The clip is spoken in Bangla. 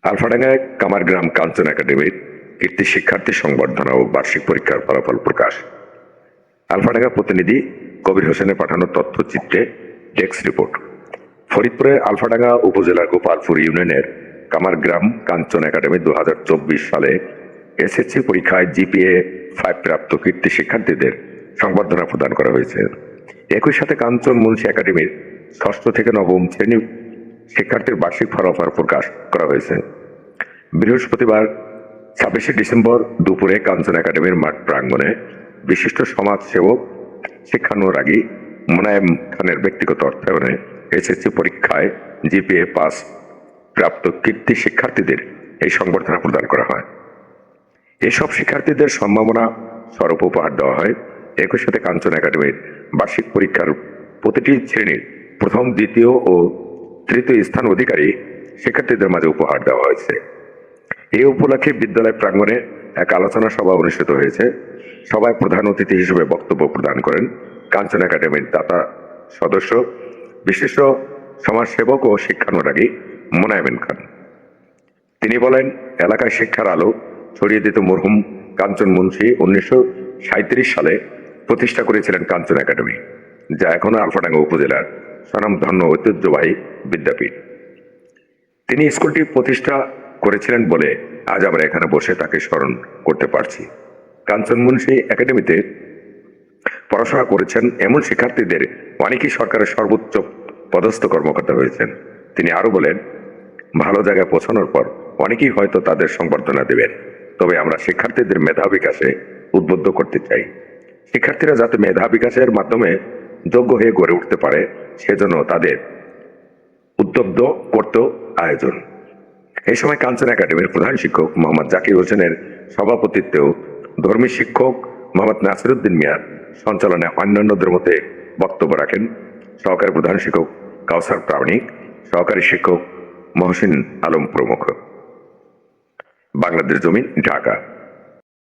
আলফাডাঙ্গায় কামারগ্রাম কাঞ্চন একাডেমির কীর্তি শিক্ষার্থী সংবর্ধনা ও বার্ষিক পরীক্ষার ফলাফল প্রকাশ। আলফাডাঙ্গা প্রতিনিধি কবির হোসেনের পাঠানো তথ্যচিত্রে ডেস্ক রিপোর্ট। ফরিদপুরের আলফাডাঙ্গা উপজেলার গোপালপুর ইউনিয়নের কামারগ্রাম কাঞ্চন একাডেমি 2024 সালে এসএসসি পরীক্ষায় জিপিএ 5 প্রাপ্ত কীর্তি শিক্ষার্থীদের সংবর্ধনা প্রদান করা হয়েছে। একই সাথে কাঞ্চন মুন্সি একাডেমির 6ষ্ঠ থেকে 9ম শ্রেণী শিক্ষার্থীর বার্ষিক ফলাফল প্রকাশ করা হয়েছে। বৃহস্পতিবার 26শে ডিসেম্বর দুপুরে কাঞ্চন একাডেমির মাঠ প্রাঙ্গণে বিশিষ্ট সমাজসেবক শিক্ষানুরাগী মোনায়েম খানের ব্যক্তিগত অর্থায়নে এসএসসি পরীক্ষায় জিপিএ 5 প্রাপ্ত কীর্তি শিক্ষার্থীদের এই সংবর্ধনা প্রদান করা হয়। এসব শিক্ষার্থীদের সম্মাননা স্বরূপ উপহার দেওয়া হয়। একই সাথে কাঞ্চন একাডেমির বার্ষিক পরীক্ষার প্রতিটি শ্রেণীর প্রথম, দ্বিতীয় ও তৃতীয় স্থান অধিকারী শিক্ষার্থীদের মাঝে উপহার দেওয়া হয়েছে। এই উপলক্ষে বিদ্যালয় প্রাঙ্গণে এক আলোচনা সভা অনুষ্ঠিত হয়েছে। সভায় প্রধান অতিথি হিসেবে বক্তব্য প্রদান করেন কাঞ্চন একাডেমির দাতা সদস্য বিশিষ্ট সমাজসেবক ও শিক্ষানুরাগী মোনায়েম খান। তিনি বলেন, এলাকায় শিক্ষার আলো ছড়িয়ে দিতে মরহুম কাঞ্চন মুন্সি 1937 সালে প্রতিষ্ঠা করেছিলেন কাঞ্চন একাডেমি, যা এখনো আলফাডাঙ্গা উপজেলার স্বনামধন্য ঐতিহ্যবাহী বিদ্যাপীঠ। তিনি স্কুলটি প্রতিষ্ঠা করেছিলেন বলে আজ আমরা এখানে বসে তাকে স্মরণ করতে পারছি। কাঞ্চন মুন্সি একাডেমিতে পড়াশোনা করেছেন এমন শিক্ষার্থীদের অনেকেই সরকারের সর্বোচ্চ পদস্থ কর্মকর্তা হয়েছেন। তিনি আরো বলেন, ভালো জায়গায় পৌঁছানোর পর অনেকেই হয়তো তাদের সংবর্ধনা দেবেন, তবে আমরা শিক্ষার্থীদের মেধা বিকাশে উদ্বুদ্ধ করতে চাই। শিক্ষার্থীরা যাতে মেধা বিকাশের মাধ্যমে যোগ্য হয়ে গড়ে উঠতে পারে, সেজন্য তাদের উদ্বুদ্ধ করতেও আয়োজন। এই সময় কাঞ্চন একাডেমির প্রধান শিক্ষক মোহাম্মদ জাকির হোসেনের সভাপতিত্বেও ধর্মী শিক্ষক মোহাম্মদ নাসিরউদ্দিন মিয়ার সঞ্চালনে অন্যান্যদের মধ্যে বক্তব্য রাখেন সহকারী প্রধান শিক্ষক কাউসার প্রামাণিক, সহকারী শিক্ষক মহসিন আলম প্রমুখ। বাংলাদেশ জমিন, ঢাকা।